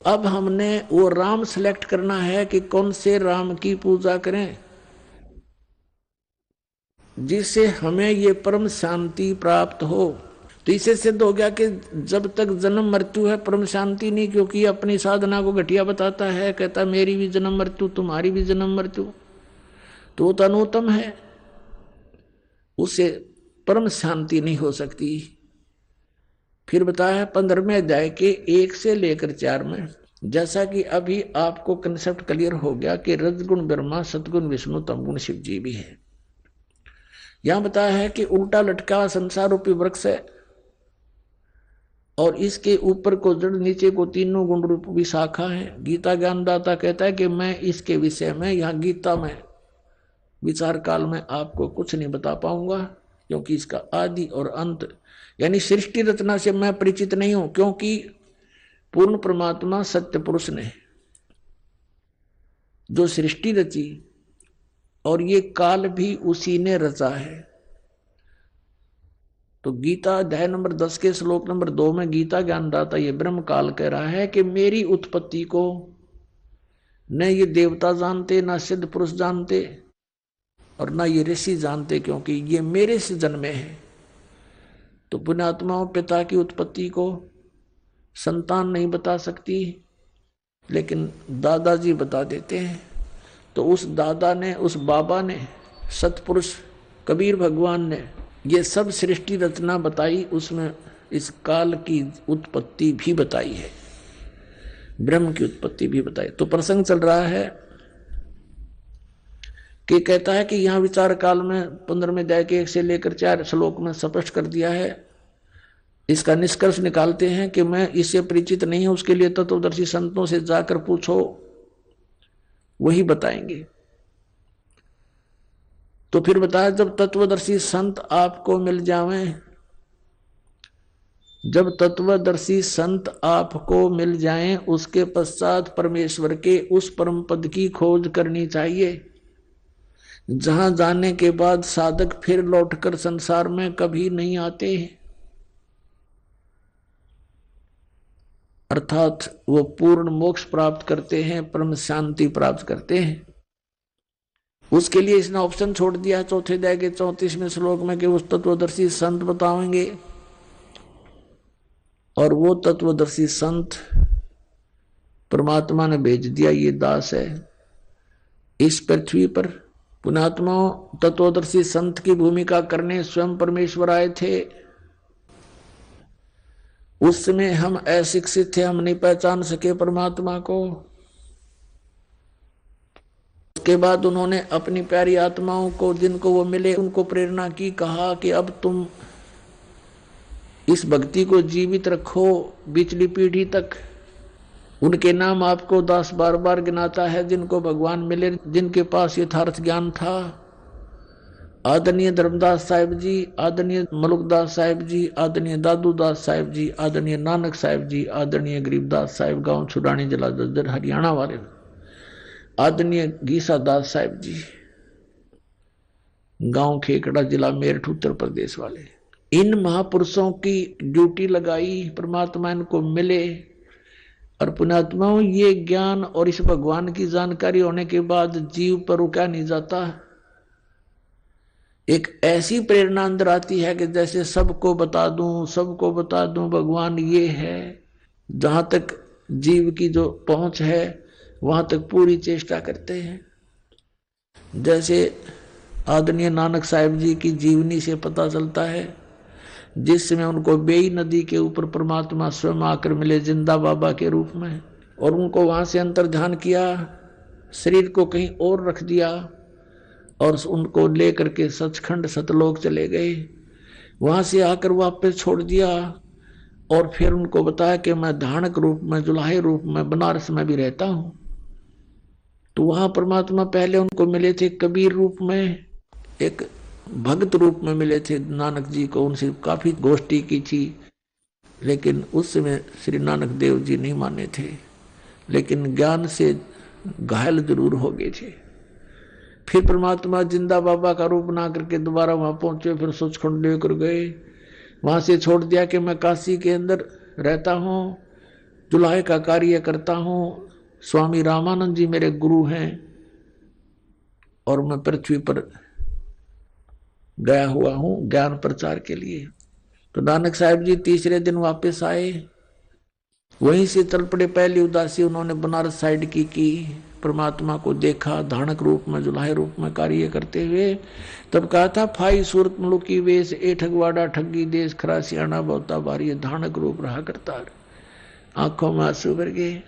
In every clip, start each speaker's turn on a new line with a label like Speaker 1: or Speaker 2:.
Speaker 1: अब हमने वो राम सिलेक्ट करना है कि कौन से राम की पूजा करें जिससे हमें ये परम शांति प्राप्त हो। तो इससे सिद्ध हो गया कि जब तक जन्म मृत्यु है परम शांति नहीं, क्योंकि अपनी साधना को घटिया बताता है, कहता मेरी भी जन्म मृत्यु तुम्हारी भी जन्म मृत्यु, तो वो तो अनुत्तम है, उससे परम शांति नहीं हो सकती। फिर बताया है 15वें अध्याय के 1 से लेकर 4 में, जैसा कि अभी आपको कंसेप्ट क्लियर हो गया कि रजगुण ब्रह्मा, सतगुण विष्णु, तमगुण शिव जी भी है। यहां बताया है कि उल्टा लटका संसार रूपी वृक्ष है और इसके ऊपर को जड़, नीचे को तीनों गुण रूप भी शाखा है। गीता ज्ञानदाता कहता है कि मैं इसके विषय में यहां गीता में विचार काल में आपको कुछ नहीं बता पाऊंगा, क्योंकि इसका आदि और अंत यानी सृष्टि रचना से मैं परिचित नहीं हूं, क्योंकि पूर्ण परमात्मा सत्य पुरुष ने जो सृष्टि रची और ये काल भी उसी ने रचा है। तो गीता अध्याय नंबर 10 के श्लोक नंबर 2 में गीता ज्ञानदाता ये ब्रह्म काल कह रहा है कि मेरी उत्पत्ति को न ये देवता जानते, ना सिद्ध पुरुष जानते और ना ये ऋषि जानते, क्योंकि ये मेरे से जन्मे हैं। तो पुण्यात्माओं, पिता की उत्पत्ति को संतान नहीं बता सकती, लेकिन दादाजी बता देते हैं। तो उस दादा ने, उस बाबा ने, सतपुरुष कबीर भगवान ने ये सब सृष्टि रचना बताई, उसमें इस काल की उत्पत्ति भी बताई है, ब्रह्म की उत्पत्ति भी बताई। तो प्रसंग चल रहा है कि कहता है कि यहां विचार काल में 15वें अध्याय के 1 से लेकर 4 श्लोक में स्पष्ट कर दिया है। इसका निष्कर्ष निकालते हैं कि मैं इससे परिचित नहीं हूं, उसके लिए तत्वदर्शी संतों से जाकर पूछो, वही बताएंगे। तो फिर बताया, जब तत्वदर्शी संत आपको मिल जावें, जब तत्वदर्शी संत आपको मिल जाएं, उसके पश्चात परमेश्वर के उस परम पद की खोज करनी चाहिए, जहां जाने के बाद साधक फिर लौटकर संसार में कभी नहीं आते हैं, अर्थात वो पूर्ण मोक्ष प्राप्त करते हैं, परम शांति प्राप्त करते हैं। उसके लिए इसने ऑप्शन छोड़ दिया 4 अध्याय के 34वें श्लोक में कि उस तत्वदर्शी संत बताएंगे, और वो तत्वदर्शी संत परमात्मा ने भेज दिया, ये दास है इस पृथ्वी पर। पुण्यात्माओं, तत्वदर्शी संत की भूमिका करने स्वयं परमेश्वर आए थे। उस समय हम अशिक्षित थे, हम नहीं पहचान सके परमात्मा को। उसके बाद उन्होंने अपनी प्यारी आत्माओं को, जिनको वो मिले, उनको प्रेरणा की, कहा कि अब तुम इस भक्ति को जीवित रखो पिछली पीढ़ी तक। उनके नाम आपको दास बार बार गिनाता है, जिनको भगवान मिले, जिनके पास यथार्थ ज्ञान था। आदरणीय धर्मदास साहिब जी, आदरणीय मलुकदास साहिब जी, आदरणीय दादूदास साहिब जी, आदरणीय नानक साहिब जी, आदरणीय गरीबदास साहिब गांव छुड़ानी जिला दद्दर हरियाणा वाले, आदरणीय गीसा दास साहिब जी गांव खेकड़ा जिला मेरठ उत्तर प्रदेश वाले, इन महापुरुषों की ड्यूटी लगाई, परमात्मा इनको मिले। और पुण्यात्माओं, ये ज्ञान और इस भगवान की जानकारी होने के बाद जीव पर रुका नहीं जाता। एक ऐसी प्रेरणा अंदर आती है कि जैसे सबको बता दूं, सबको बता दूं भगवान ये है। जहां तक जीव की जो पहुंच है वहां तक पूरी चेष्टा करते हैं। जैसे आदरणीय नानक साहिब जी की जीवनी से पता चलता है, जिस समय उनको बेई नदी के ऊपर परमात्मा स्वयं आकर मिले जिंदा बाबा के रूप में, और उनको वहां से अंतर ध्यान किया, शरीर को कहीं और रख दिया और उनको लेकर के सचखंड सतलोक चले गए। वहां से आकर वापस छोड़ दिया और फिर उनको बताया कि मैं धानक रूप में, जुलाहे रूप में बनारस में भी रहता हूं। तो वहां परमात्मा पहले उनको मिले थे कबीर रूप में, एक भक्त रूप में मिले थे नानक जी को, उनसे काफी गोष्ठी की थी, लेकिन उस समय श्री नानक देव जी नहीं माने थे, लेकिन ज्ञान से घायल जरूर हो गए थे। फिर परमात्मा जिंदा बाबा का रूप बना करके दोबारा वहां पहुंचे, फिर सचखंड लेकर गए। वहां से छोड़ दिया कि मैं काशी के अंदर रहता हूं, जुलाहे का कार्य करता हूँ। स्वामी रामानंद जी मेरे गुरु हैं और मैं पृथ्वी पर गया हुआ हूँ ज्ञान प्रचार के लिए। तो नानक साहब जी तीसरे दिन वापस आए, वहीं से चल पड़े। पहली उदासी उन्होंने बनारस साइड की परमात्मा को देखा धानक रूप में, जुलाहे रूप में कार्य करते हुए। तब कहा था फाई सूरत मुलुकी वेश ए ठगवाड़ा ठगी देश खरा सियाणा बहुता भारी, धानक रूप रहा करता। आंखों में आंसू भर गए।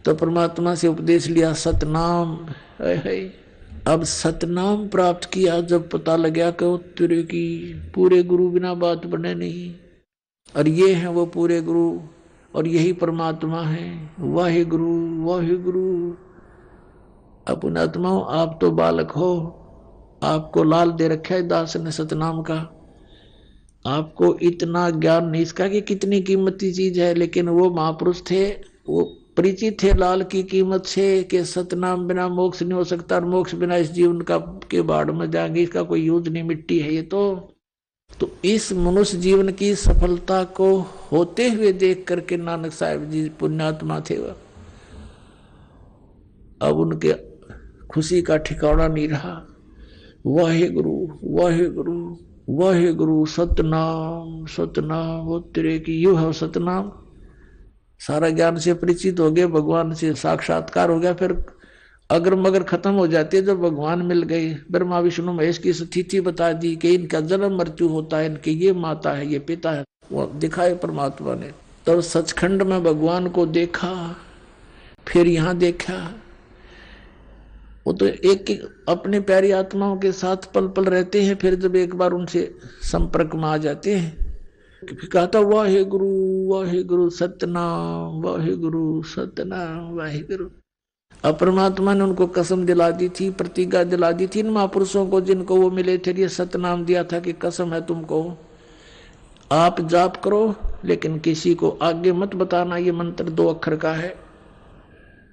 Speaker 1: तो परमात्मा से उपदेश लिया सतनाम। अब सतनाम प्राप्त किया जब पता लगा कि तेरे की पूरे गुरु बिना बात बने नहीं, और ये है वो पूरे गुरु और यही परमात्मा है। वाहे गुरु वाहे गुरु। अपनात्मा आप तो बालक हो, आपको लाल दे रखा है दास ने सतनाम का, आपको इतना ज्ञान नहीं इसका कि कितनी कीमती चीज है। लेकिन वो महापुरुष थे, वो परिचित थे लाल की कीमत से कि सतनाम बिना मोक्ष नहीं हो सकता, और मोक्ष बिना इस जीवन का के बाढ़ में जाएंगे, इसका कोई यूज नहीं, मिट्टी है ये तो इस मनुष्य जीवन की सफलता को होते हुए देख करके नानक साहब जी पुण्यात्मा थे वह। अब उनके खुशी का ठिकाना नहीं रहा। वाहे गुरु वाहे गुरु वाहे गुरु सतनाम सतनाम। वो तेरे की यू है सतनाम। सारा ज्ञान से परिचित हो गए, भगवान से साक्षात्कार हो गया। फिर अगर मगर खत्म हो जाती है, जब भगवान मिल गए, ब्रह्मा विष्णु महेश की स्थिति बता दी कि इनका जन्म मृत्यु होता है, इनके ये माता है ये पिता है, वो दिखाए परमात्मा ने। तब सचखंड में भगवान को देखा, फिर यहाँ देखा। वो तो एक अपने प्यारी आत्माओं के साथ पल पल रहते हैं, फिर जब एक बार उनसे संपर्क में आ जाते हैं, फिर कहा था वाहे गुरु सतनाम, वाहे गुरु सतनाम, वाहे गुरु। अब परमात्मा ने उनको कसम दिला दी थी, प्रतिज्ञा दिला दी थी इन महापुरुषों को जिनको वो मिले थे, ये सतनाम दिया था कि कसम है तुमको, आप जाप करो लेकिन किसी को आगे मत बताना। ये मंत्र 2 अक्षर का है,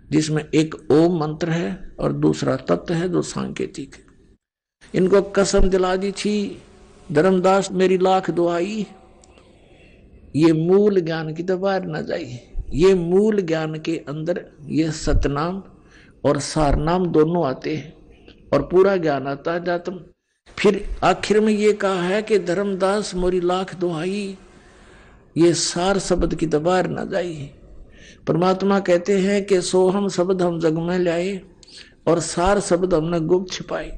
Speaker 1: जिसमें एक ओम मंत्र है और दूसरा तत्व है जो सांकेतिक है। इनको कसम दिला दी थी, धर्मदास मेरी लाख दुआई, ये मूल ज्ञान की तो बाहर न जाइए। ये मूल ज्ञान के अंदर ये सतनाम और सारनाम दोनों आते हैं और पूरा ज्ञान आता है जातम। फिर आखिर में ये कहा है कि धर्मदास मोरी लाख दुहाई, ये सार शब्द की तो बाहर न जाइए। परमात्मा कहते हैं कि सोहम शब्द हम जग में लाए और सार शब्द हमने गुप्त छिपाए।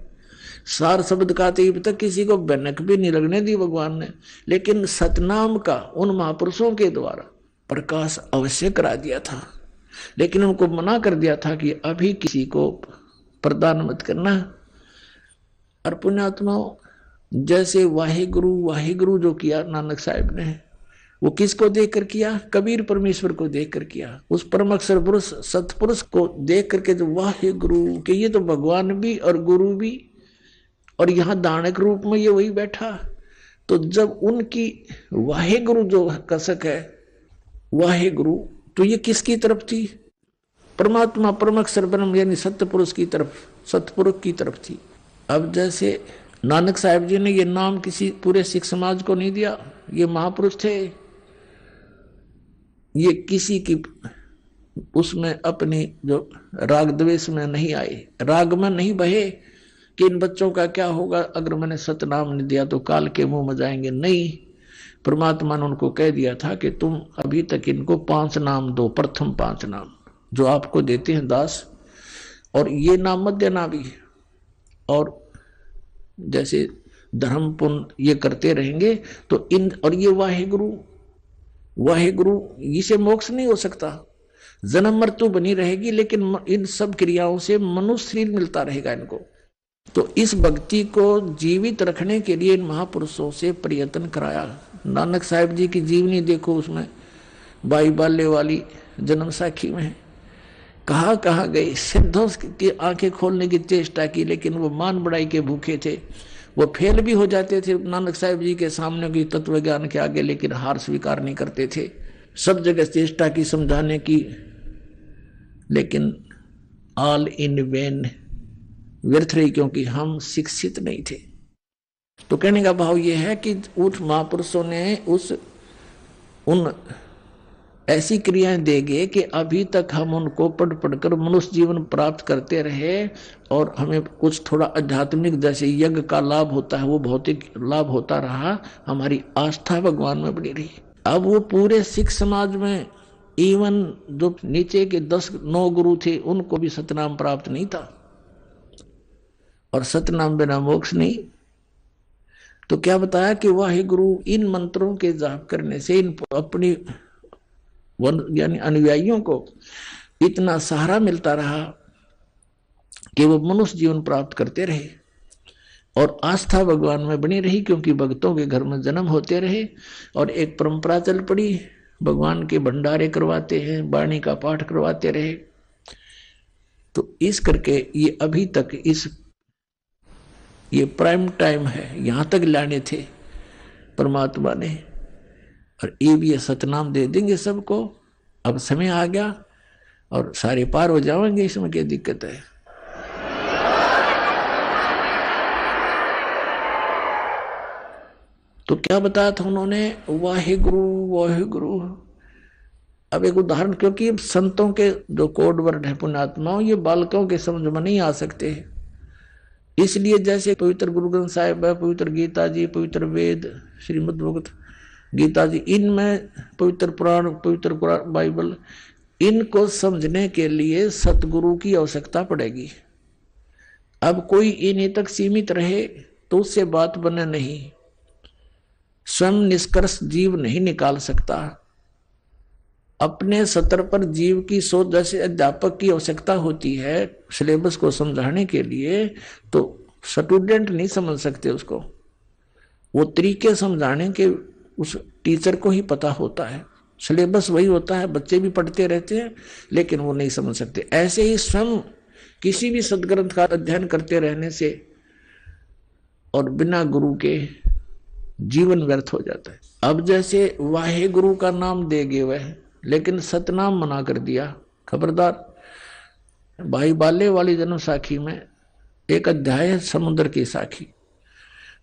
Speaker 1: सार शब्द का तीब तक किसी को भनक भी नहीं लगने दी भगवान ने, लेकिन सतनाम का उन महापुरुषों के द्वारा प्रकाश अवश्य करा दिया था। लेकिन उनको मना कर दिया था कि अभी किसी को प्रदान मत करना। और पुण्यात्माओं, जैसे वाहिगुरु जो किया नानक साहब ने, वो किसको देखकर किया? कबीर परमेश्वर को देखकर किया। उस परम अक्षर पुरुष सतपुरुष को देख करके जो वाहिगुरु के, ये तो भगवान भी और गुरु भी, और यहाँ दानक रूप में ये वही बैठा। तो जब उनकी वाहिगुरु जो कसक है वाहिगुरु, तो ये किसकी तरफ थी? परमात्मा परम अक्षर ब्रह्म यानी सत्य पुरुष की तरफ, सतपुरुष की तरफ थी। अब जैसे नानक साहब जी ने ये नाम किसी पूरे सिख समाज को नहीं दिया, ये महापुरुष थे, ये किसी की उसमें अपनी जो राग द्वेष में नहीं आए, राग में नहीं बहे कि इन बच्चों का क्या होगा अगर मैंने सतनाम नहीं दिया तो काल के मुंह में जाएंगे। नहीं, परमात्मा ने उनको कह दिया था कि तुम अभी तक इनको 5 नाम दो, प्रथम 5 नाम जो आपको देते हैं दास, और ये नाम मत देना भी। और जैसे धर्म पुण्य ये करते रहेंगे तो इन, और ये वाहिगुरु इसे मोक्ष नहीं हो सकता, जन्म मृत्यु बनी रहेगी, लेकिन इन सब क्रियाओं से मनुष्य शरीर मिलता रहेगा इनको। तो इस भक्ति को जीवित रखने के लिए इन महापुरुषों से प्रयत्न कराया। नानक साहब जी की जीवनी देखो, उसमें बाई बाल्य वाली जन्म साखी में कहाँ गए, सिद्धों की आंखें खोलने की चेष्टा की, लेकिन वो मान बढ़ाई के भूखे थे, वो फेल भी हो जाते थे नानक साहब जी के सामने की तत्व ज्ञान के आगे, लेकिन हार स्वीकार नहीं करते थे। सब जगह चेष्टा की समझाने की, लेकिन ऑल इन वेन, व्यर्थ रही, क्योंकि हम शिक्षित नहीं थे। तो कहने का भाव यह है कि उठ महापुरुषों ने उन ऐसी क्रियाएं देंगे कि अभी तक हम उनको पढ़ पढ़कर मनुष्य जीवन प्राप्त करते रहे और हमें कुछ थोड़ा आध्यात्मिक जैसे यज्ञ का लाभ होता है वो भौतिक लाभ होता रहा, हमारी आस्था भगवान में बनी रही। अब वो पूरे सिख समाज में इवन जो नीचे के 10-9 गुरु थे उनको भी सतनाम प्राप्त नहीं था, और सतनाम बिना मोक्ष नहीं। तो क्या बताया कि वाहे गुरु इन मंत्रों के जाप करने से इन अपनी यानी अनुयायियों को इतना सहारा मिलता रहा कि वो मनुष्य जीवन प्राप्त करते रहे और आस्था भगवान में बनी रही, क्योंकि भक्तों के घर में जन्म होते रहे और एक परंपरा चल पड़ी, भगवान के भंडारे करवाते हैं, वाणी का पाठ करवाते रहे। तो इस करके ये अभी तक ये प्राइम टाइम है, यहां तक लाने थे परमात्मा ने, और ये सतनाम दे देंगे सबको। अब समय आ गया और सारे पार हो जाएंगे, इसमें क्या दिक्कत है। तो क्या बताया था उन्होंने, वाहे गुरु वाहे गुरु। अब एक उदाहरण, क्योंकि संतों के जो कोड वर्ड है पुण्यात्माओं, ये बालकों के समझ में नहीं आ सकते, इसलिए जैसे पवित्र गुरु ग्रंथ साहिब है, पवित्र गीता जी, पवित्र वेद, श्रीमद् भगवत गीता जी, इनमें पवित्र पुराण बाइबल, इनको समझने के लिए सतगुरु की आवश्यकता पड़ेगी। अब कोई इन्हीं तक सीमित रहे तो उससे बात बने नहीं, स्वयं निष्कर्ष जीव नहीं निकाल सकता। अपने सत्र पर जीव की सोच, जैसे अध्यापक की आवश्यकता होती है सिलेबस को समझाने के लिए, तो स्टूडेंट नहीं समझ सकते उसको, वो तरीके समझाने के उस टीचर को ही पता होता है। सिलेबस वही होता है, बच्चे भी पढ़ते रहते हैं लेकिन वो नहीं समझ सकते। ऐसे ही स्वयं किसी भी सदग्रंथ का अध्ययन करते रहने से और बिना गुरु के जीवन व्यर्थ हो जाता है। अब जैसे वाहे गुरु का नाम देगे वह, लेकिन सतनाम मना कर दिया, खबरदार। भाई बाले वाली जन्म साखी में एक अध्याय है समुद्र की साखी,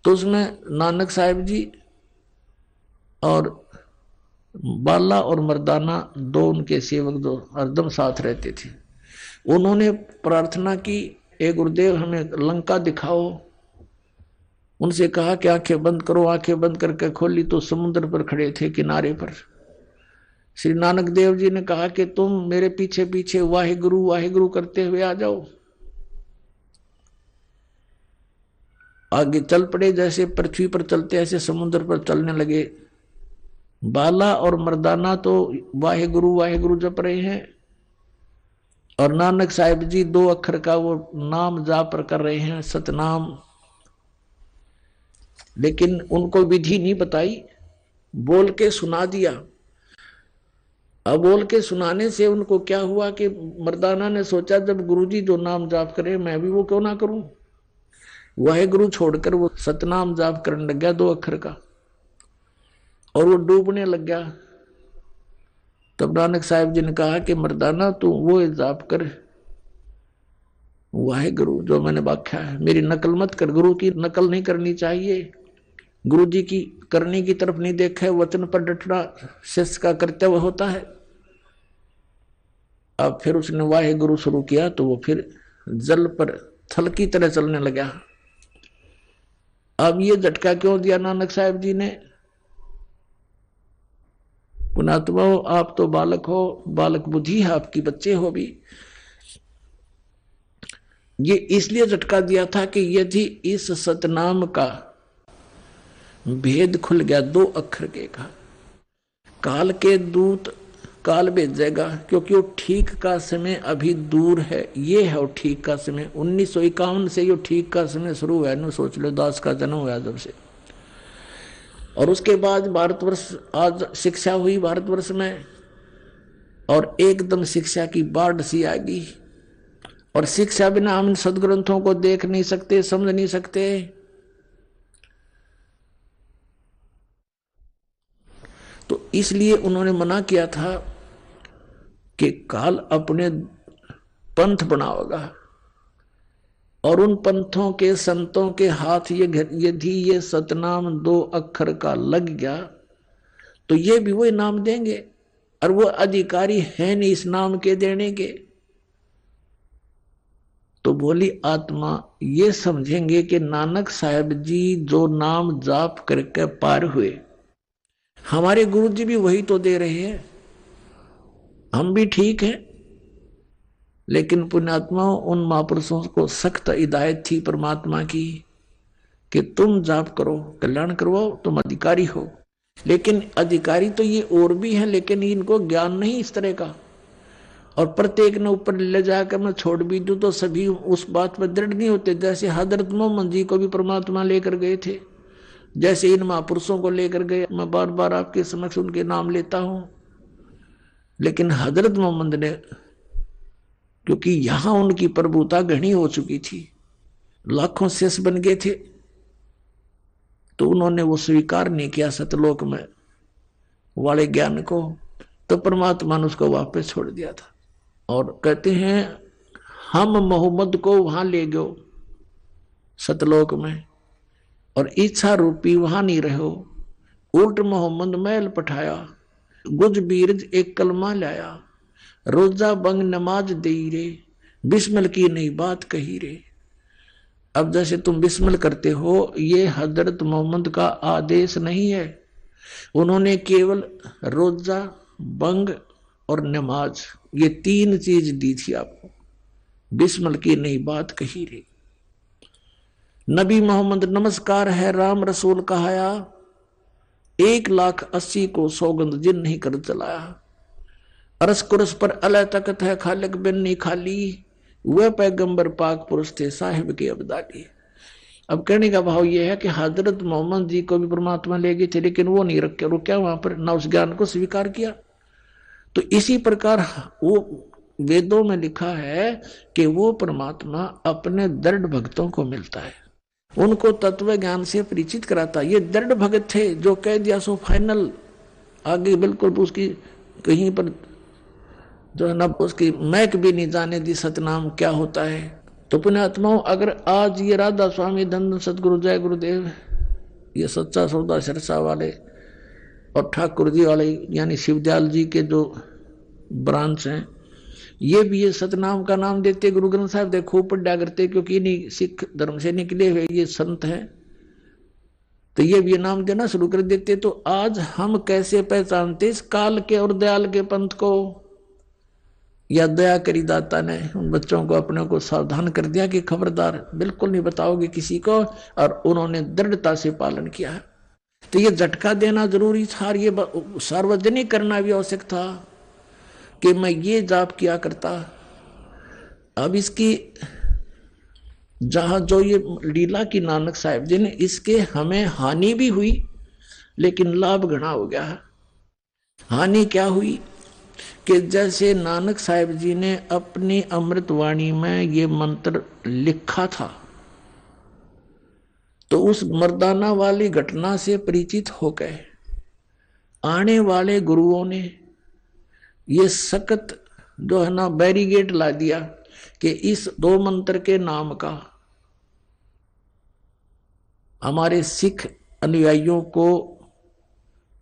Speaker 1: तो उसमें नानक साहिब जी और बाला और मर्दाना दो उनके सेवक जो हरदम साथ रहते थे, उन्होंने प्रार्थना की, ए गुरुदेव हमें लंका दिखाओ। उनसे कहा कि आंखें बंद करो, आंखें बंद करके खोली तो समुद्र पर खड़े थे किनारे पर। श्री नानक देव जी ने कहा कि तुम मेरे पीछे पीछे वाहे गुरु करते हुए आ जाओ। आगे चल पड़े, जैसे पृथ्वी पर चलते ऐसे समुद्र पर चलने लगे। बाला और मर्दाना तो वाहे गुरु जप रहे हैं और नानक साहिब जी 2 अक्षर का वो नाम जाप कर रहे हैं, सतनाम। लेकिन उनको विधि नहीं बताई, बोल के सुना दिया। अब बोल के सुनाने से उनको क्या हुआ कि मर्दाना ने सोचा जब गुरुजी जो नाम जाप करे मैं भी वो क्यों ना करूं। वाहे गुरु छोड़कर वो सतनाम जाप करने लग गया 2 अक्षर का, और वो डूबने लग गया। तब नानक साहिब जी ने कहा कि मर्दाना तू वो जाप कर, वाहे गुरु जो मैंने व्याख्या है, मेरी नकल मत कर। गुरु की नकल नहीं करनी चाहिए, गुरु जी की करने की तरफ नहीं देखा है, वचन पर डटना शिष्य का कर्तव्य होता है। अब फिर उसने वाहे गुरु शुरू किया तो वो फिर जल पर थल की तरह चलने लगा। अब ये झटका क्यों दिया नानक साहिब जी ने? पुणात्मा हो, आप तो बालक हो, बालक बुद्धि है आपकी, बच्चे हो भी। ये इसलिए झटका दिया था कि यदि इस सतनाम का भेद खुल गया 2 अक्षर के का, काल के दूत काल भेजेगा, क्योंकि वो ठीक का समय अभी दूर है। ये है वो ठीक का समय। 1951 से ये ठीक का समय शुरू हुआ है, सोच लो, दास का जन्म हुआ जब से। और उसके बाद भारतवर्ष, आज शिक्षा हुई भारतवर्ष में, और एकदम शिक्षा की बाढ़ सी आ गई। और शिक्षा बिना हम सदग्रंथों को देख नहीं सकते, समझ नहीं सकते। तो इसलिए उन्होंने मना किया था कि काल अपने पंथ बनाओगा, और उन पंथों के संतों के हाथ यदि ये सतनाम 2 अक्षर का लग गया तो ये भी वही नाम देंगे। और वो अधिकारी है नहीं इस नाम के देने के। तो बोली आत्मा ये समझेंगे कि नानक साहब जी जो नाम जाप करके पार हुए, हमारे गुरु जी भी वही तो दे रहे हैं, हम भी ठीक हैं। लेकिन पुण्यात्माओं, उन महापुरुषों को सख्त हिदायत थी परमात्मा की कि तुम जाप करो, कल्याण करवाओ, तुम अधिकारी हो। लेकिन अधिकारी तो ये और भी हैं, लेकिन इनको ज्ञान नहीं इस तरह का। और प्रत्येक ने ऊपर ले जाकर मैं छोड़ भी दूं तो सभी उस बात पर दृढ़ नहीं होते। जैसे हजरत मोहम्मद जी को भी परमात्मा लेकर गए थे, जैसे इन महापुरुषों को लेकर गए। मैं बार बार आपके समक्ष उनके नाम लेता हूं, लेकिन हजरत मोहम्मद ने, क्योंकि यहां उनकी प्रभुता घनी हो चुकी थी, लाखों शेष बन गए थे, तो उन्होंने वो स्वीकार नहीं किया सतलोक में वाले ज्ञान को, तो परमात्मा ने उसको वापस छोड़ दिया था। और कहते हैं हम मोहम्मद को वहां ले गयो सतलोक में, और इच्छा रूपी वहां नहीं रहो, उल्ट मोहम्मद महल पठाया, गुज बीरज एक कलमा लाया, रोजा बंग नमाज दे रे, बिस्मिल की नई बात कही रे। अब जैसे तुम बिस्मिल करते हो, ये हजरत मोहम्मद का आदेश नहीं है। उन्होंने केवल रोजा, बंग और नमाज, ये 3 चीज दी थी आपको। बिस्मिल की नई बात कही रे। नबी मोहम्मद नमस्कार है राम रसूल कहाया, 1,80,000 को सौगंध जिन नहीं कर चलाया। अरस कुरस पर अल्लाह तकत है खालिक बिन नहीं खाली, वह पैगंबर पाक पुरुष थे साहिब के अब्दाली। अब कहने का भाव यह है कि हजरत मोहम्मद जी को भी परमात्मा ले गए थे, लेकिन वो नहीं रुका वहां पर, ना उस ज्ञान को स्वीकार किया। तो इसी प्रकार वो वेदों में लिखा है कि वो परमात्मा अपने दृढ़ भक्तों को मिलता है, उनको तत्व ज्ञान से परिचित कराता। ये दृढ़ भगत थे जो कह दिया सो फाइनल, आगे बिल्कुल उसकी कहीं पर जो है ना उसकी महक भी नहीं जाने दी सतनाम क्या होता है। तो पुण्यात्माओं, अगर आज ये राधा स्वामी धन सतगुरु जय गुरुदेव, ये सच्चा सौदा सिरसा वाले और ठाकुर जी वाले यानी शिवदयाल जी के जो ब्रांच हैं, ये भी ये सतनाम का नाम देते, गुरु ग्रंथ साहिब दे खूब पढ़ा करते, क्योंकि इन्हीं सिख धर्म से निकले हुए ये संत हैं, तो ये भी नाम देना शुरू कर देते। तो आज हम कैसे पहचानते इस काल के और दयाल के पंथ को? या दया करी दाता ने उन बच्चों को अपने को सावधान कर दिया कि खबरदार, बिल्कुल नहीं बताओगे किसी को, और उन्होंने दृढ़ता से पालन किया है। तो ये झटका देना जरूरी था, ये सार्वजनिक करना भी आवश्यक था कि मैं ये जाप किया करता। अब इसकी जहां जो ये लीला की नानक साहिब जी ने, इसके हमें हानि भी हुई, लेकिन लाभ घना हो गया है। हानि क्या हुई कि जैसे नानक साहिब जी ने अपनी अमृतवाणी में ये मंत्र लिखा था, तो उस मर्दाना वाली घटना से परिचित हो गए आने वाले गुरुओं ने ये सख्त जो है ना बैरिगेट ला दिया कि इस 2 मंत्र के नाम का हमारे सिख अनुयायियों को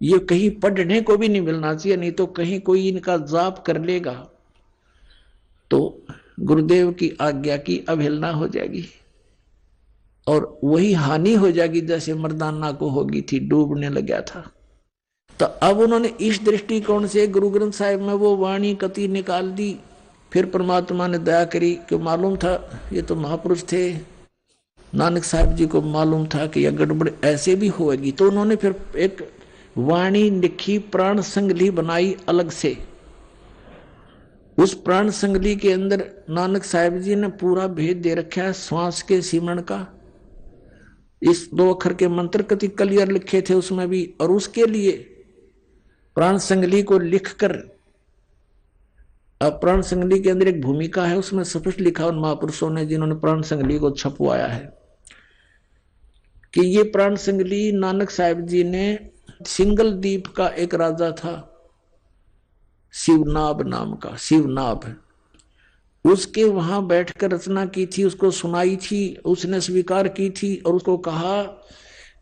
Speaker 1: ये कहीं पढ़ने को भी नहीं मिलना चाहिए, नहीं तो कहीं कोई इनका जाप कर लेगा तो गुरुदेव की आज्ञा की अवहेलना हो जाएगी और वही हानि हो जाएगी जैसे मर्दाना को होगी थी, डूबने लग गया था। तो अब उन्होंने इस दृष्टिकोण से गुरु ग्रंथ साहिब में वो वाणी कति निकाल दी। फिर परमात्मा ने दया करी कि मालूम था ये तो महापुरुष थे, नानक साहब जी को मालूम था कि यह गड़बड़ ऐसे भी होगी, तो उन्होंने फिर एक वाणी लिखी, प्राण संगली बनाई अलग से। उस प्राण संगली के अंदर नानक साहब जी ने पूरा भेद दे रखा है श्वास के सिमरण का। इस 2 अक्षर के मंत्र कति क्लियर लिखे थे उसमें भी, और उसके लिए प्राण संगली को लिखकर, अब प्राण संगली के अंदर एक भूमिका है, उसमें स्पष्ट लिखा उन महापुरुषों ने जिन्होंने प्राण संगली को छपवाया है कि ये प्राण संगली नानक साहब जी ने, सिंगल द्वीप का एक राजा था शिवनाभ नाम का, शिवनाभ, उसके वहां बैठकर रचना की थी, उसको सुनाई थी, उसने स्वीकार की थी और उसको कहा,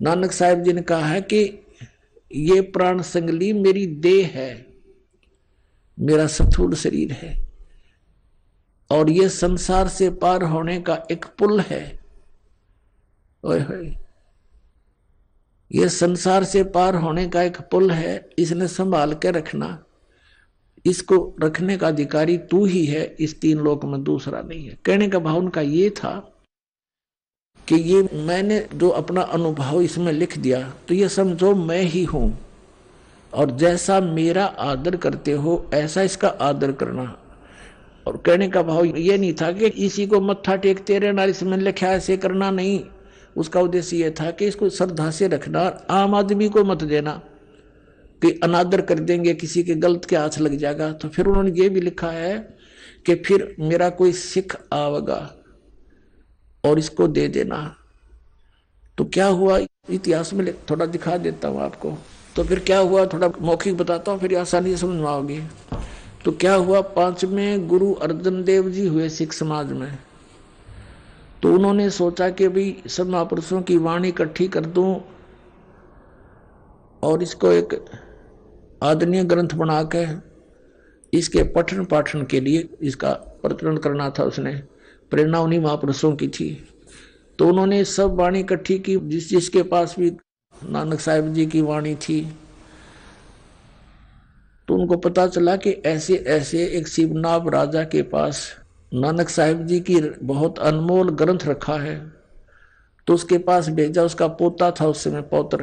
Speaker 1: नानक साहब जी ने कहा है कि ये प्राण संगली मेरी देह है, मेरा स्थूल शरीर है और ये संसार से पार होने का एक पुल है। ओए होए, ये संसार से पार होने का एक पुल है, इसने संभाल के रखना। इसको रखने का अधिकारी तू ही है, इस तीन लोक में दूसरा नहीं है। कहने का भाव उनका ये था कि ये मैंने जो अपना अनुभव इसमें लिख दिया तो ये समझो मैं ही हूं, और जैसा मेरा आदर करते हो ऐसा इसका आदर करना। और कहने का भाव ये नहीं था कि इसी को मत्था टेकते रहना, इसमें लिखा ऐसे करना, नहीं। उसका उद्देश्य ये था कि इसको श्रद्धा से रखना, आम आदमी को मत देना कि अनादर कर देंगे, किसी के गलत के हाथ लग जाएगा। तो फिर उन्होंने ये भी लिखा है कि फिर मेरा कोई सिख आवेगा और इसको दे देना। तो क्या हुआ इतिहास में थोड़ा दिखा देता हूं आपको। तो फिर क्या हुआ थोड़ा मौखिक बताता हूं, फिर आसानी से समझ में आओगी। तो क्या हुआ, 5वें गुरु अर्जन देव जी हुए सिख समाज में। तो उन्होंने सोचा कि भाई सब महापुरुषों की वाणी इकट्ठी कर दूं और इसको एक आदरणीय ग्रंथ बना के इसके पठन पाठन के लिए इसका प्रचलन करना था। उसने प्रेरणा उन्हीं महापुरुषों की थी। तो उन्होंने सब वाणी इकट्ठी की, जिसके पास भी नानक साहिब जी की वाणी थी। तो उनको पता चला कि ऐसे ऐसे एक शिवनाभ राजा के पास नानक साहिब जी की बहुत अनमोल ग्रंथ रखा है। तो उसके पास भेजा, उसका पोता था उस समय, पौत्र।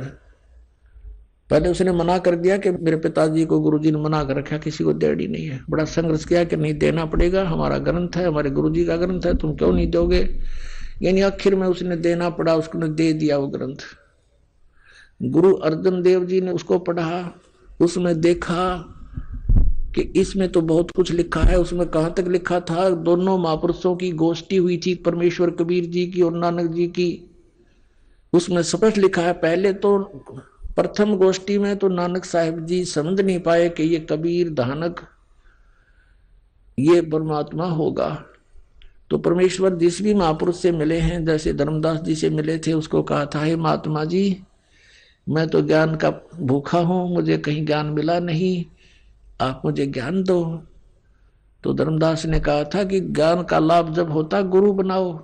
Speaker 1: पहले उसने मना कर दिया कि मेरे पिताजी को गुरुजी ने मना कर रखा, किसी को देड़ी नहीं है। बड़ा संघर्ष किया कि नहीं देना पड़ेगा, हमारा ग्रंथ है, हमारे गुरुजी का ग्रंथ है, तुम क्यों नहीं दोगे। यानी आखिर में उसने देना पड़ा, उसने दे दिया वो ग्रंथ। गुरु अर्जन देव जी ने उसको पढ़ा, उसमें देखा कि इसमें तो बहुत कुछ लिखा है। उसमें कहां तक लिखा था, दोनों महापुरुषों की गोष्ठी हुई थी, परमेश्वर कबीर जी की और नानक जी की। उसमें स्पष्ट लिखा है, पहले तो प्रथम गोष्ठी में तो नानक साहिब जी समझ नहीं पाए कि ये कबीर धानक ये परमात्मा होगा। तो परमेश्वर जिस भी महापुरुष से मिले हैं, जैसे धर्मदास जी से मिले थे, उसको कहा था, हे महात्मा जी मैं तो ज्ञान का भूखा हूं, मुझे कहीं ज्ञान मिला नहीं, आप मुझे ज्ञान दो। तो धर्मदास ने कहा था कि ज्ञान का लाभ जब होता गुरु बनाओ।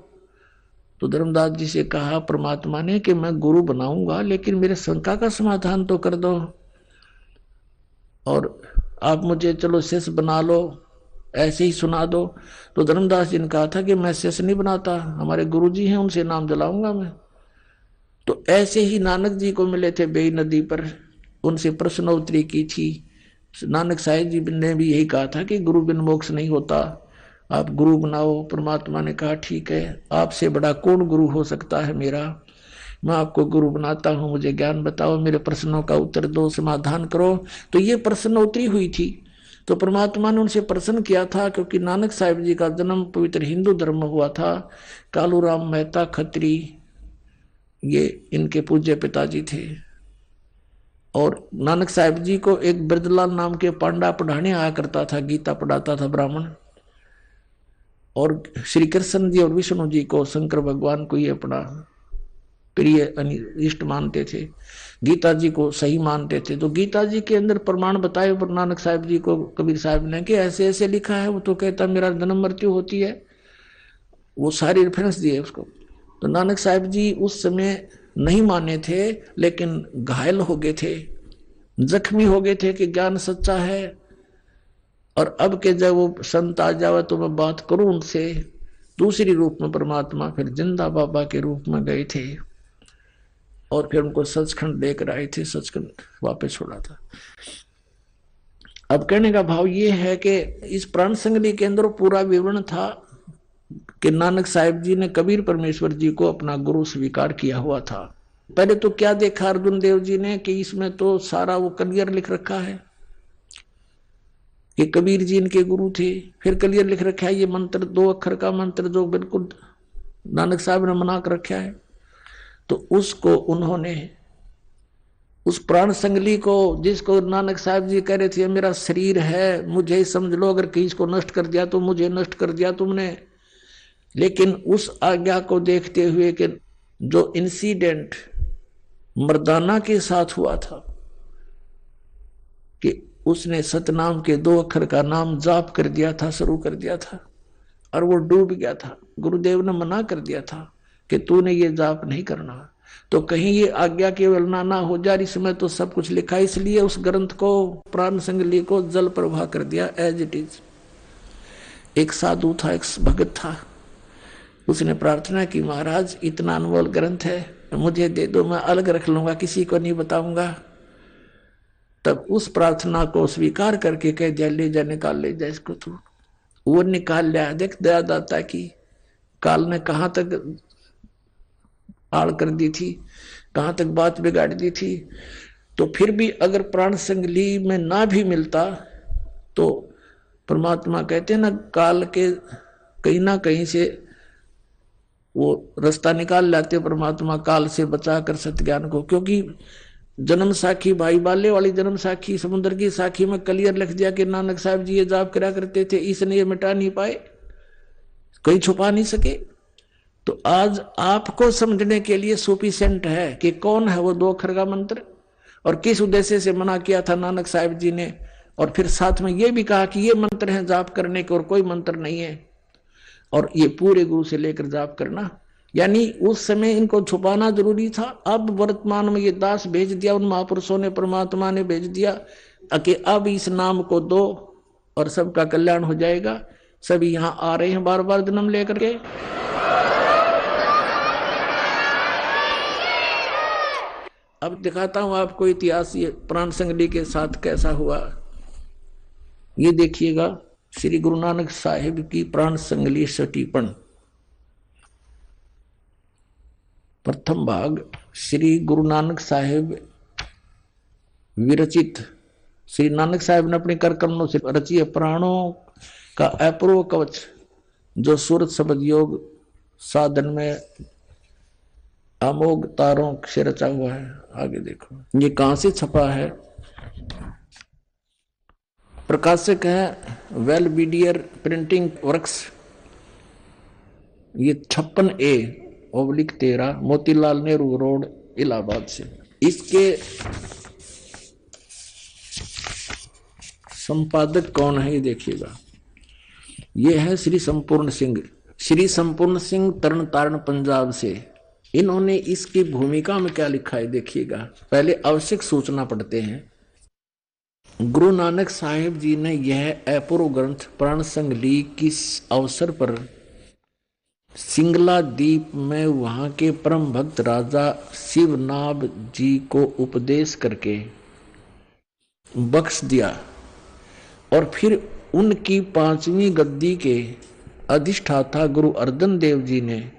Speaker 1: तो धर्मदास जी से कहा परमात्मा ने कि मैं गुरु बनाऊंगा, लेकिन मेरे शंका का समाधान तो कर दो, और आप मुझे चलो शिष्य बना लो, ऐसे ही सुना दो। तो धर्मदास जी ने कहा था कि मैं शिष्य नहीं बनाता, हमारे गुरु जी हैं, उनसे नाम दिलाऊंगा मैं। तो ऐसे ही नानक जी को मिले थे बेई नदी पर, उनसे प्रश्नोत्तरी की थी। नानक साहिब जी ने भी यही कहा था कि गुरु बिन मोक्ष नहीं होता, आप गुरु बनाओ। परमात्मा ने कहा ठीक है, आपसे बड़ा कौन गुरु हो सकता है मेरा, मैं आपको गुरु बनाता हूं, मुझे ज्ञान बताओ, मेरे प्रश्नों का उत्तर दो, समाधान करो। तो ये प्रश्नोत्तरी हुई थी। तो परमात्मा ने उनसे प्रश्न किया था, क्योंकि नानक साहिब जी का जन्म पवित्र हिंदू धर्म में हुआ था। कालूराम मेहता खत्री ये इनके पूज्य पिताजी थे। और नानक साहिब जी को एक ब्रजलाल नाम के पांडा पढ़ाने आया करता था, गीता पढ़ाता था ब्राह्मण। और श्री कृष्ण जी और विष्णु जी को, शंकर भगवान को ये अपना प्रिय इष्ट मानते थे, गीता जी को सही मानते थे। तो गीता जी के अंदर प्रमाण बताए पर नानक साहिब जी को कबीर साहब ने कि ऐसे ऐसे लिखा है। वो तो कहता मेरा जन्म मृत्यु होती है, वो सारी रेफरेंस दिए उसको। तो नानक साहिब जी उस समय नहीं माने थे, लेकिन घायल हो गए थे, जख्मी हो गए थे कि ज्ञान सच्चा है। और अब के जब वो संत आ जावे तो मैं बात करूं उनसे, दूसरी रूप में परमात्मा फिर जिंदा बाबा के रूप में गए थे और फिर उनको सचखंड लेकर आए थे, सचखंड वापस छोड़ा था। अब कहने का भाव ये है कि इस प्राण संगली के अंदर पूरा विवरण था कि नानक साहिब जी ने कबीर परमेश्वर जी को अपना गुरु स्वीकार किया हुआ था। पहले तो क्या देखा अर्जुन देव जी ने कि इसमें तो सारा वो क्लियर लिख रखा है कि कबीर जी इनके गुरु थे। फिर क्लियर लिख रखा है ये मंत्र, 2 अक्षर का मंत्र जो बिल्कुल नानक साहब ने मना कर रखा है। तो उसको उन्होंने उस प्राण संगली को, जिसको नानक साहब जी कह रहे थे मेरा शरीर है, मुझे ही समझ लो, अगर किसी को नष्ट कर दिया तो मुझे नष्ट कर दिया तुमने। लेकिन उस आज्ञा को देखते हुए कि जो इंसिडेंट मर्दाना के साथ हुआ था कि उसने सतनाम के 2 अक्षर का नाम जाप कर दिया था, शुरू कर दिया था, और वो डूब गया था। गुरुदेव ने मना कर दिया था कि तूने ये जाप नहीं करना, तो कहीं ये आज्ञा केवल ना हो जाए, इसमें तो सब कुछ लिखा है। इसलिए उस ग्रंथ को, प्राण संगली को जल प्रवाह कर दिया एज इट इज। एक साधु था, एक भगत था, उसने प्रार्थना की, महाराज इतना अनमोल ग्रंथ है, मुझे दे दो, मैं अलग रख लूंगा, किसी को नहीं बताऊंगा। तब उस प्रार्थना को स्वीकार करके कह दिया, ले जा, निकाल ले जा इसको तू। वो निकाल लिया। देख दया दाता की, काल ने कहां तक आड़ कर दी थी, कहां तक बात बिगाड़ दी थी। तो फिर भी अगर प्राण संगली में ना भी मिलता तो परमात्मा कहते हैं ना, काल के कहीं ना कहीं से वो रास्ता निकाल लाते परमात्मा, काल से बचा कर सत्य को। क्योंकि जन्म साखी, भाई बाले वाली जन्म साखी, समुद्र की साखी में क्लियर लिख दिया कि नानक साहब जी ये जाप करा करते थे, इसने ये मिटा नहीं पाए, कहीं छुपा नहीं सके। तो आज आपको समझने के लिए सुफिशिएंट है कि कौन है वो 2 अक्षर का मंत्र और किस उद्देश्य से मना किया था नानक साहब जी ने। और फिर साथ में ये भी कहा कि ये मंत्र है जाप करने के और कोई मंत्र नहीं है, और ये पूरे गुरु से लेकर जाप करना। यानी उस समय इनको छुपाना जरूरी था। अब वर्तमान में ये दास भेज दिया उन महापुरुषों ने, परमात्मा ने भेज दिया कि अब इस नाम को दो और सबका कल्याण हो जाएगा। सभी यहाँ आ रहे हैं बार बार जन्म लेकर के। अब दिखाता हूं आपको इतिहास ये प्राण संगली के साथ कैसा हुआ। ये देखिएगा, श्री गुरु नानक साहिब की प्राण संगली सटीपन, प्रथम भाग। श्री गुरु नानक साहिब विरचित, श्री नानक साहिब ने अपने कर कमलों से रचिए प्राणों का अपूर्व कवच, जो सूरत शब्द योग साधन में अमोघ तारों से रचा हुआ है। आगे देखो, ये कहां से छपा है। प्रकाशक है वेलबीडियर प्रिंटिंग वर्क्स। ये 56A/13 मोतीलाल नेहरू रोड इलाहाबाद से। इसके संपादक कौन है ये देखिएगा, ये है श्री संपूर्ण सिंह। श्री संपूर्ण सिंह तरन तारण पंजाब से। इन्होंने इसकी भूमिका में क्या लिखा है देखिएगा। पहले आवश्यक सूचना पढ़ते हैं। गुरु नानक साहिब जी ने यह अपूर्व ग्रंथ प्राण संगली किस अवसर पर सिंगला द्वीप में वहां के परम भक्त राजा शिवनाभ जी को उपदेश करके बख्श दिया, और फिर उनकी 5वीं गद्दी के अधिष्ठाता गुरु अर्जन देव जी ने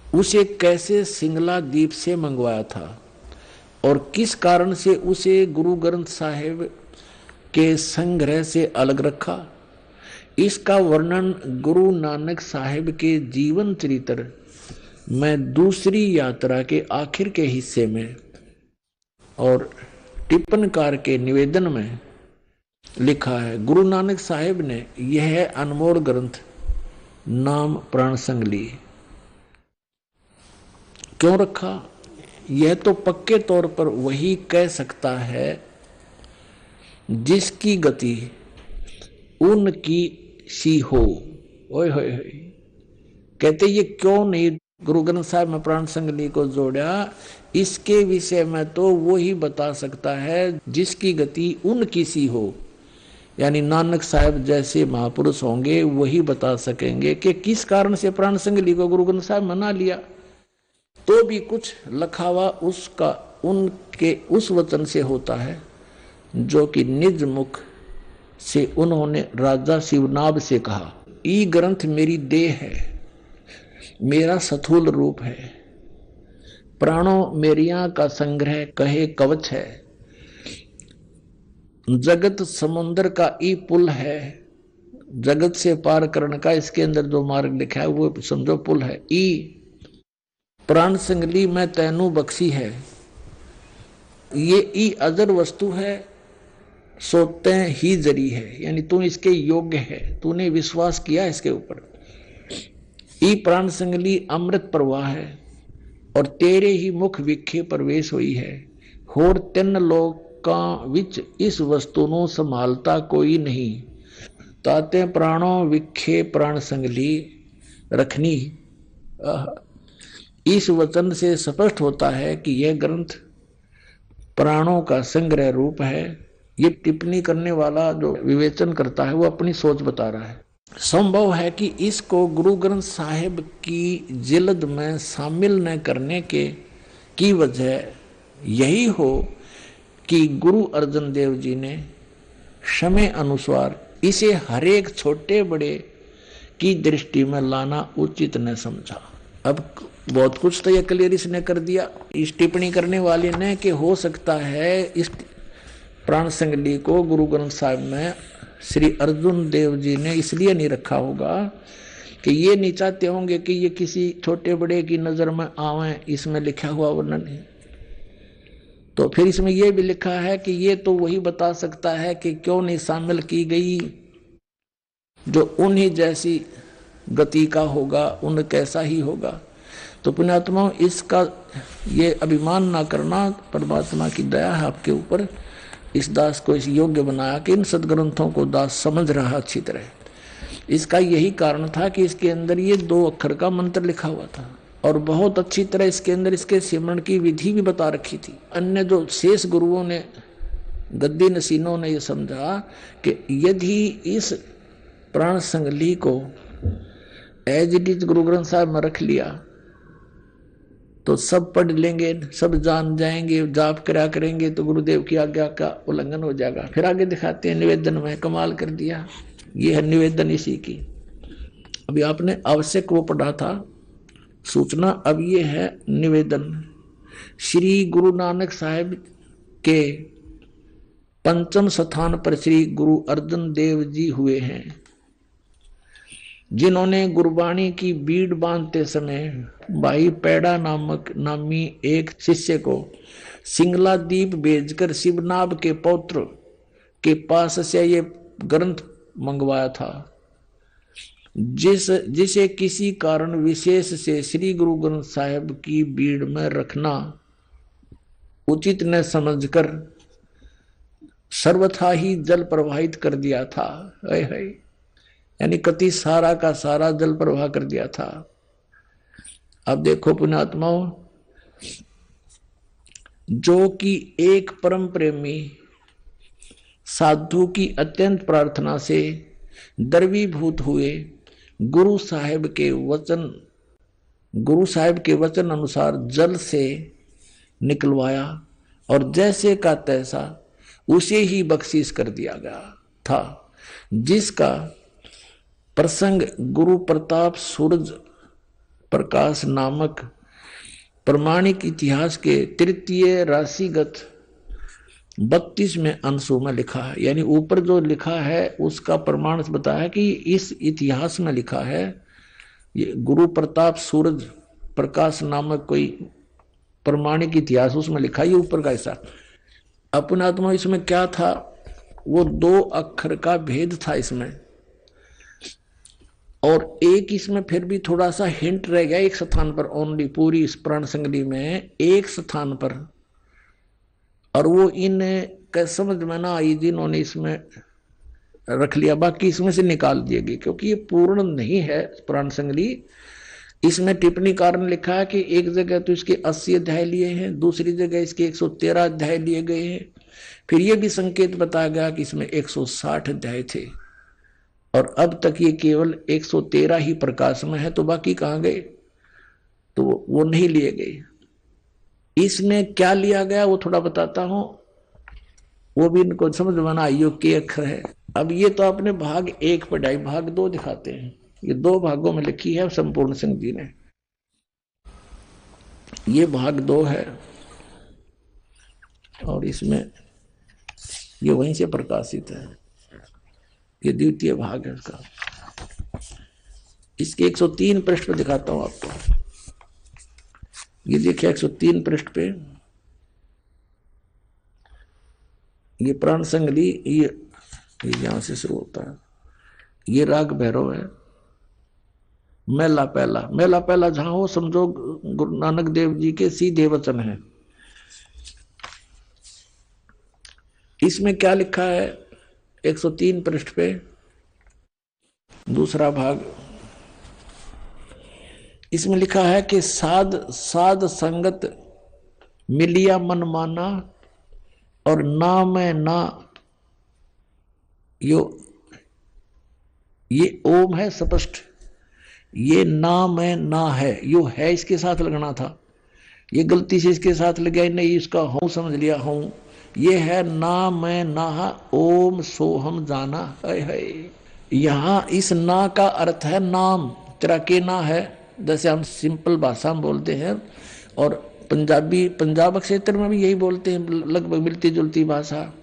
Speaker 1: उसे कैसे सिंगला द्वीप से मंगवाया था और किस कारण से उसे गुरु ग्रंथ साहिब के संग्रह से अलग रखा, इसका वर्णन गुरु नानक साहिब के जीवन चरित्र में दूसरी यात्रा के आखिर के हिस्से में और टिप्पणकार के निवेदन में लिखा है। गुरु नानक साहिब ने यह अनमोल ग्रंथ नाम प्राण संगली क्यों रखा, यह तो पक्के तौर पर वही कह सकता है जिसकी गति उनकी सी हो। ओए होए होए, कहते ये क्यों नहीं गुरु ग्रंथ साहिब में प्राण संगली को जोड़ा, इसके विषय में तो वो ही बता सकता है जिसकी गति उनकी सी हो। यानी नानक साहिब जैसे महापुरुष होंगे वही बता सकेंगे कि किस कारण से प्राण संगली को गुरु ग्रंथ साहिब मना लिया। तो भी कुछ लखावा उसका उनके उस वचन से होता है जो कि निज मुख से उन्होंने राजा शिवनाभ से कहा, ई ग्रंथ मेरी देह है, मेरा स्थूल रूप है, प्राणों मेरिया का संग्रह कहे कवच है, जगत समुद्र का ई पुल है, जगत से पार करने का इसके अंदर जो मार्ग लिखा है वो समझो पुल है। ई प्राण संगली में तैनू बख्शी है, ये ई अजर वस्तु है, सोते ही जरी है, यानी तू इसके योग्य है, तूने विश्वास किया इसके ऊपर। ई प्राण संगली अमृत प्रवाह है और तेरे ही मुख विखे प्रवेश हुई है, होर 3 लोग लोकां विच इस वस्तु ਨੂੰ संभालता कोई नहीं, ताते प्राणों विखे प्राण संगली रखनी। इस वचन से स्पष्ट होता है कि यह ग्रंथ प्राणों का संग्रह रूप है। ये टिप्पणी करने वाला जो विवेचन करता है वो अपनी सोच बता रहा है। संभव है कि इसको गुरु ग्रंथ साहिब की जिल्द में शामिल न करने की वजह यही हो कि गुरु अर्जन देव जी ने समय अनुसार इसे हरेक छोटे बड़े की दृष्टि में लाना उचित न समझा। अब बहुत कुछ तो यह क्लियर इसने कर दिया इस टिप्पणी करने वाले ने कि हो सकता है इस प्राण संगली को गुरु ग्रंथ साहिब में श्री अर्जुन देव जी ने इसलिए नहीं रखा होगा कि ये नहीं चाहते होंगे कि ये किसी छोटे बड़े की नजर में आवे इसमें लिखा हुआ वर्णन है। तो फिर इसमें यह भी लिखा है कि ये तो वही बता सकता है कि क्यों नहीं शामिल की गई जो उन्हीं जैसी गति का होगा, उन कैसा ही होगा। तो पुण्यात्मा इसका ये अभिमान ना करना, परमात्मा की दया है आपके ऊपर, इस दास को इस योग्य बनाया कि इन सदग्रंथों को दास समझ रहा अच्छी तरह। इसका यही कारण था कि इसके अंदर ये 2 अक्षर का मंत्र लिखा हुआ था और बहुत अच्छी तरह इसके अंदर इसके सिमरण की विधि भी बता रखी थी। अन्य जो शेष गुरुओं ने, गद्दी नसीनों ने यह समझा कि यदि इस प्राण संगली को as it is Guru Granth Sahib में रख लिया तो सब पढ़ लेंगे, सब जान जाएंगे, जाप करा करेंगे तो गुरुदेव की आज्ञा का उल्लंघन हो जाएगा। फिर आगे दिखाते हैं निवेदन में कमाल कर दिया। ये है निवेदन इसी की। अभी आपने आवश्यक वो पढ़ा था सूचना, अब ये है निवेदन। श्री गुरु नानक साहिब के 5वें स्थान पर श्री गुरु अर्जन देव जी हुए हैं, जिन्होंने गुरबाणी की बीड़ बांधते समय भाई पैड़ा नामी एक शिष्य को सिंगला दीप भेजकर शिवनाभ के पौत्र के पास से ये ग्रंथ मंगवाया था, जिसे किसी कारण विशेष से श्री गुरु ग्रंथ साहिब की बीड़ में रखना उचित न समझकर सर्वथा ही जल प्रवाहित कर दिया था। यानी कति सारा का सारा जल प्रवाह कर दिया था। अब देखो पुण्यात्माओं, जो कि एक परम प्रेमी साधु की अत्यंत प्रार्थना से द्रवीभूत हुए गुरु साहिब के वचन अनुसार जल से निकलवाया और जैसे का तैसा उसे ही बख्शीश कर दिया गया था, जिसका प्रसंग गुरु प्रताप सूरज प्रकाश नामक प्रमाणिक इतिहास के 3 राशिगत 32वें अंशों में लिखा है। यानी ऊपर जो लिखा है उसका प्रमाण बताया कि इस इतिहास में लिखा है, ये गुरु प्रताप सूरज प्रकाश नामक कोई प्रमाणिक इतिहास उसमें लिखा, ये ऊपर का हिस्सा। अपना आत्मा इसमें क्या था, वो 2 अक्षर का भेद था इसमें, और एक इसमें फिर भी थोड़ा सा हिंट रह गया एक स्थान पर, ओनली पूरी इस प्राण संगली में एक स्थान पर, और वो इन समझ में ना आई जिन्होंने इसमें रख लिया, बाकी इसमें से निकाल दिए गए क्योंकि ये पूर्ण नहीं है प्राण संगली। इसमें टिप्पणी कारण लिखा है कि एक जगह तो इसके 80 अध्याय लिए हैं, दूसरी जगह इसके 113 अध्याय लिए गए हैं। फिर ये भी संकेत बताया गया कि इसमें 160 अध्याय थे और अब तक ये केवल 113 ही प्रकाश में है, तो बाकी कहाँ गए, तो वो नहीं लिए गए। इसमें क्या लिया गया वो थोड़ा बताता हूं, वो भी इनको समझ में आइयो के अक्षर है। अब ये तो आपने भाग 1 पढ़ाई, भाग 2 दिखाते हैं। ये 2 भागों में लिखी है संपूर्ण सिंह जी ने। ये भाग 2 है और इसमें ये वहीं से प्रकाशित है, ये द्वितीय भाग है इसका। इसके 103 पृष्ठ पे दिखाता हूं आपको। ये देखिए 103 पृष्ठ पे ये प्राण संगली, ये यहां से शुरू होता है। ये राग भैरव है, मेला पहला जहां हो समझो गुरु नानक देव जी के सीधे वचन है। इसमें क्या लिखा है 103 पृष्ठ पे दूसरा भाग, इसमें लिखा है कि साध साध संगत मिलिया मन माना और ना मैं ना, ये ओम है स्पष्ट, ये ना मैं ना है, यो है इसके साथ लगना था, ये गलती से इसके साथ लग गया, नहीं इसका हूं समझ लिया हूं, ये है ना मैं ना ओम सोहम जाना है। यहां इस ना का अर्थ है नाम, तेरा के ना है, जैसे हम सिंपल भाषा में बोलते हैं, और पंजाब क्षेत्र में भी यही बोलते हैं, लगभग मिलती जुलती भाषा।